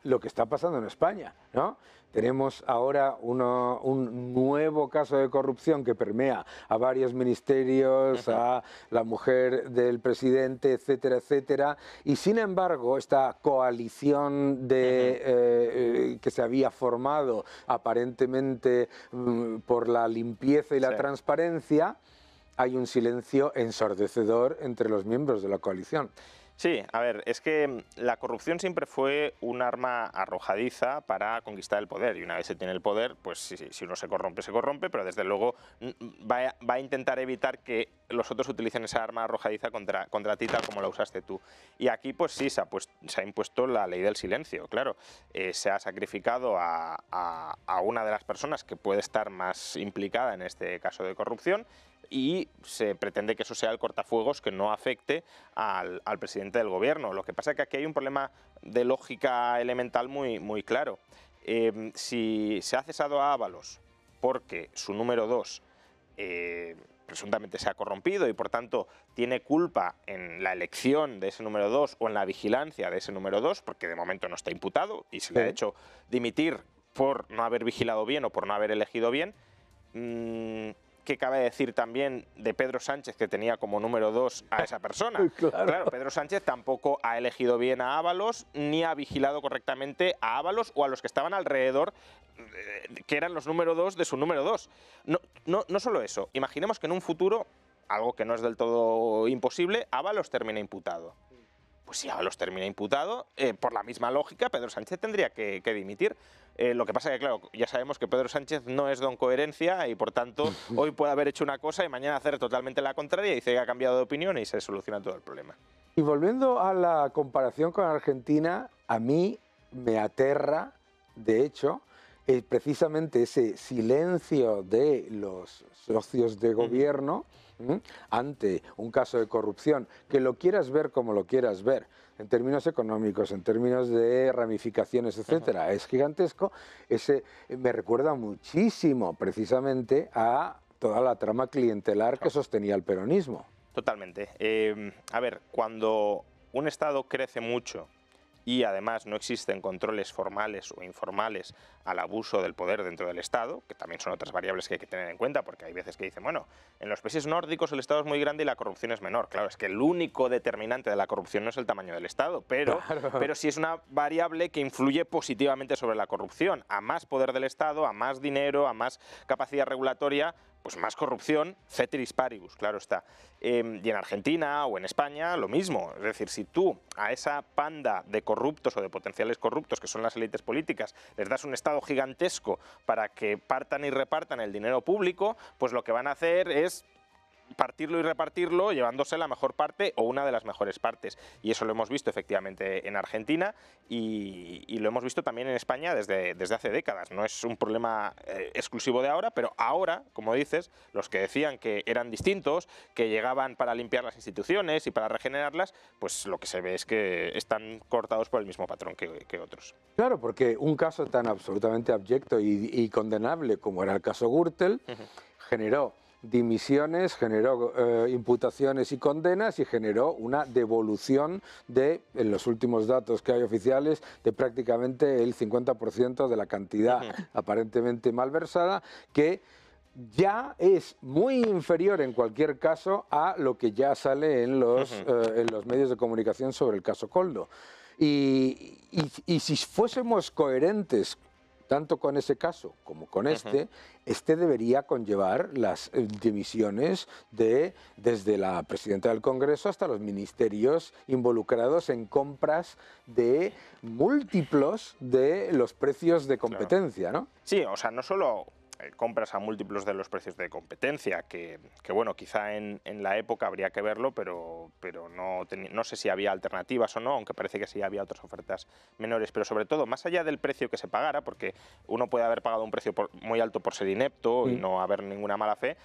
lo que está pasando en España, ¿no? Tenemos ahora un nuevo caso de corrupción que permea a varios ministerios, a la mujer del presidente, etcétera, etcétera. Y sin embargo, esta coalición que se había formado aparentemente por la limpieza y la transparencia, hay un silencio ensordecedor entre los miembros de la coalición. Sí, a ver, es que la corrupción siempre fue un arma arrojadiza para conquistar el poder, y una vez se tiene el poder, pues si uno se corrompe, pero desde luego va a intentar evitar que los otros utilicen esa arma arrojadiza contra ti, tal como la usaste tú. Y aquí pues sí, se ha impuesto la ley del silencio, claro. Se ha sacrificado a una de las personas que puede estar más implicada en este caso de corrupción, y se pretende que eso sea el cortafuegos que no afecte al presidente del gobierno. Lo que pasa es que aquí hay un problema de lógica elemental muy claro. Si se ha cesado a Ábalos porque su número 2 presuntamente se ha corrompido y por tanto tiene culpa en la elección de ese número 2 o en la vigilancia de ese número 2, porque de momento no está imputado y se le ha hecho dimitir por no haber vigilado bien o por no haber elegido bien, ¿qué cabe decir también de Pedro Sánchez, que tenía como número 2 a esa persona? Claro, Pedro Sánchez tampoco ha elegido bien a Ábalos, ni ha vigilado correctamente a Ábalos o a los que estaban alrededor, que eran los número 2 de su número 2. No solo eso, imaginemos que en un futuro, algo que no es del todo imposible, Ábalos termina imputado. Pues si Ábalos termina imputado, por la misma lógica, Pedro Sánchez tendría que dimitir. Lo que pasa es que, claro, ya sabemos que Pedro Sánchez no es don coherencia y, por tanto, hoy puede haber hecho una cosa y mañana hacer totalmente la contraria y dice que ha cambiado de opinión y se soluciona todo el problema. Y volviendo a la comparación con Argentina, a mí me aterra, de hecho, precisamente ese silencio de los socios de gobierno ante un caso de corrupción, que lo quieras ver como lo quieras ver, en términos económicos, en términos de ramificaciones, etcétera, es gigantesco. Me recuerda muchísimo precisamente a toda la trama clientelar que sostenía el peronismo. Totalmente. A ver, cuando un Estado crece mucho y además no existen controles formales o informales al abuso del poder dentro del Estado, que también son otras variables que hay que tener en cuenta, porque hay veces que dicen, bueno, en los países nórdicos el Estado es muy grande y la corrupción es menor. Claro, es que el único determinante de la corrupción no es el tamaño del Estado, pero sí es una variable que influye positivamente sobre la corrupción. A más poder del Estado, a más dinero, a más capacidad regulatoria, pues más corrupción, ceteris paribus, claro está. Y en Argentina o en España lo mismo. Es decir, si tú a esa panda de corruptos o de potenciales corruptos, que son las élites políticas, les das un Estado gigantesco para que partan y repartan el dinero público, pues lo que van a hacer es partirlo y repartirlo llevándose la mejor parte o una de las mejores partes. Y eso lo hemos visto efectivamente en Argentina y lo hemos visto también en España desde hace décadas. No es un problema exclusivo de ahora, pero ahora, como dices, los que decían que eran distintos, que llegaban para limpiar las instituciones y para regenerarlas, pues lo que se ve es que están cortados por el mismo patrón que otros. Claro, porque un caso tan absolutamente abyecto y condenable como era el caso Gürtel generó dimisiones, generó imputaciones y condenas y generó una devolución en los últimos datos que hay oficiales, de prácticamente el 50% de la cantidad aparentemente malversada, que ya es muy inferior en cualquier caso a lo que ya sale en los medios de comunicación sobre el caso Koldo. Y si fuésemos coherentes tanto con ese caso como con este debería conllevar las dimisiones desde la presidenta del Congreso hasta los ministerios involucrados en compras de múltiplos de los precios de competencia, ¿no? Sí, o sea, no solo compras a múltiplos de los precios de competencia, que bueno, quizá en la época habría que verlo, pero no sé si había alternativas o no, aunque parece que sí había otras ofertas menores, pero sobre todo, más allá del precio que se pagara, porque uno puede haber pagado un precio muy alto por ser inepto y no haber ninguna mala fe,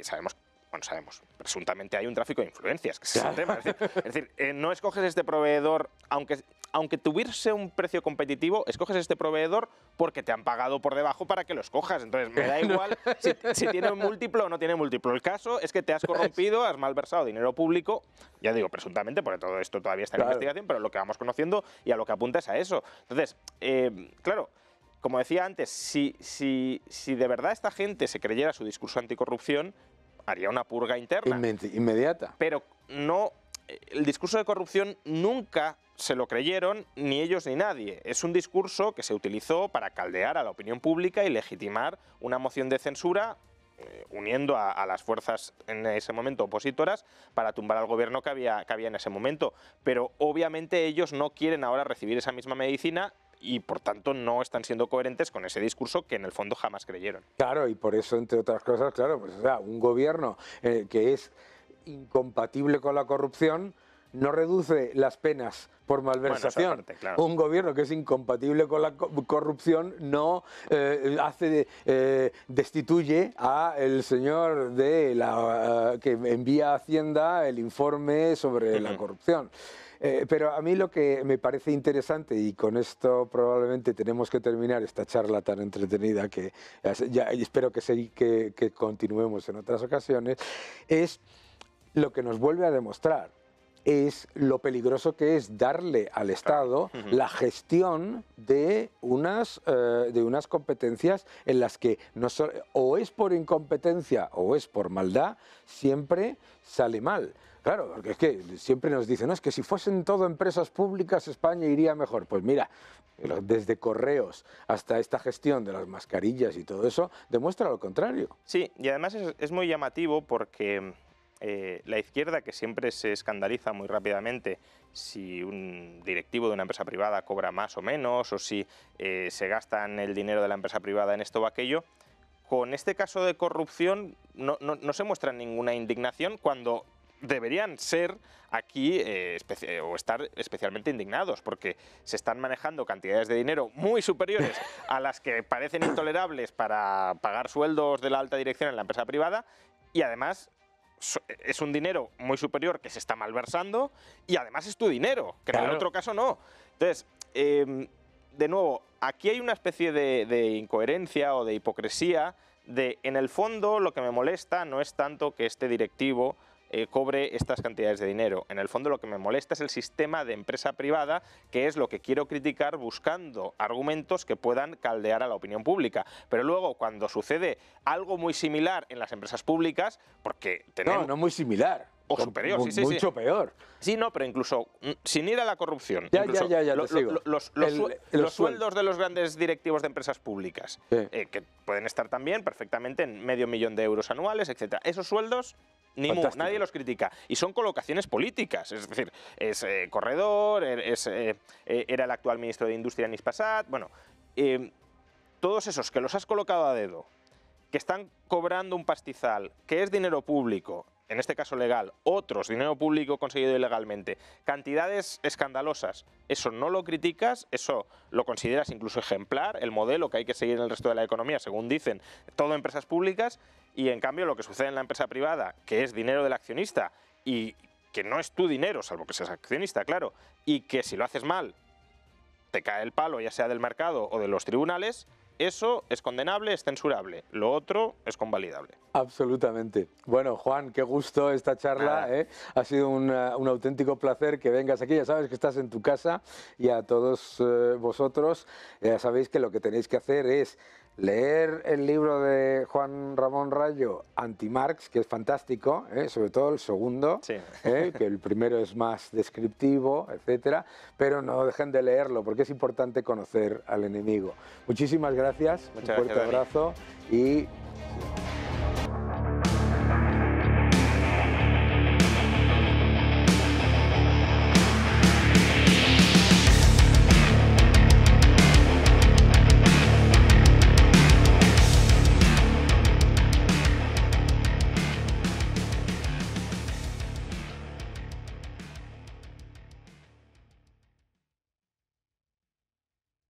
sabemos bueno, sabemos, presuntamente hay un tráfico de influencias, que ese es el tema. Es decir, no escoges este proveedor, aunque tuviese un precio competitivo, escoges este proveedor porque te han pagado por debajo para que lo escojas. Entonces, me da igual si tiene un múltiplo o no tiene múltiplo. El caso es que te has corrompido, has malversado dinero público, ya digo, presuntamente, porque todo esto todavía está en investigación, pero lo que vamos conociendo y a lo que apunta es a eso. Entonces, claro, como decía antes, si de verdad esta gente se creyera su discurso anticorrupción, haría una purga interna. Inmediata. Pero no, el discurso de corrupción nunca se lo creyeron ni ellos ni nadie. Es un discurso que se utilizó para caldear a la opinión pública y legitimar una moción de censura uniendo a las fuerzas en ese momento opositoras para tumbar al gobierno que había en ese momento. Pero obviamente ellos no quieren ahora recibir esa misma medicina y por tanto no están siendo coherentes con ese discurso que en el fondo jamás creyeron. Claro, y por eso, entre otras cosas, claro, pues, o sea, un gobierno que es incompatible con la corrupción no reduce las penas por malversación. Bueno, parte, claro. Un gobierno que es incompatible con la corrupción no destituye a el señor que envía a Hacienda el informe sobre la corrupción. Pero a mí lo que me parece interesante, y con esto probablemente tenemos que terminar esta charla tan entretenida que ya espero que continuemos en otras ocasiones, es lo que nos vuelve a demostrar. Es lo peligroso que es darle al Estado la gestión de unas competencias en las que o es por incompetencia o es por maldad, siempre sale mal. Claro, porque es que siempre nos dicen, no, es que si fuesen todo empresas públicas España iría mejor. Pues mira, desde correos hasta esta gestión de las mascarillas y todo eso, demuestra lo contrario. Sí, y además es muy llamativo porque la izquierda, que siempre se escandaliza muy rápidamente si un directivo de una empresa privada cobra más o menos, o si se gastan el dinero de la empresa privada en esto o aquello, con este caso de corrupción no se muestra ninguna indignación cuando deberían ser aquí o estar especialmente indignados, porque se están manejando cantidades de dinero muy superiores a las que parecen intolerables para pagar sueldos de la alta dirección en la empresa privada, y además es un dinero muy superior que se está malversando, y además es tu dinero, que en el otro caso no. Entonces, de nuevo, aquí hay una especie de incoherencia o de hipocresía en el fondo lo que me molesta no es tanto que este directivo cobre estas cantidades de dinero. En el fondo lo que me molesta es el sistema de empresa privada, que es lo que quiero criticar buscando argumentos que puedan caldear a la opinión pública. Pero luego cuando sucede algo muy similar en las empresas públicas, porque tenemos... No muy similar. O superior, sí. Mucho peor. Sí, no, pero incluso sin ir a la corrupción. Ya, te sigo. Los sueldos de los grandes directivos de empresas públicas, que pueden estar también perfectamente en $500.000 euros anuales, etc. Esos sueldos... nadie los critica. Y son colocaciones políticas. Es decir, es corredor, era el actual ministro de Industria, Anis Passat. Bueno, todos esos que los has colocado a dedo, que están cobrando un pastizal, que es dinero público, en este caso legal, otros dinero público conseguido ilegalmente, cantidades escandalosas, eso no lo criticas, eso lo consideras incluso ejemplar, el modelo que hay que seguir en el resto de la economía, según dicen, todo empresas públicas, y en cambio lo que sucede en la empresa privada, que es dinero del accionista y que no es tu dinero, salvo que seas accionista, claro, y que si lo haces mal te cae el palo, ya sea del mercado o de los tribunales, eso es condenable, es censurable. Lo otro es convalidable. Absolutamente. Bueno, Juan, qué gusto esta charla. Ha sido un auténtico placer que vengas aquí. Ya sabes que estás en tu casa, y a todos vosotros ya sabéis que lo que tenéis que hacer es leer el libro de Juan Ramón Rayo, Anti-Marx, que es fantástico, sobre todo el segundo, que el primero es más descriptivo, etcétera, pero no dejen de leerlo porque es importante conocer al enemigo. Muchísimas gracias, un fuerte abrazo y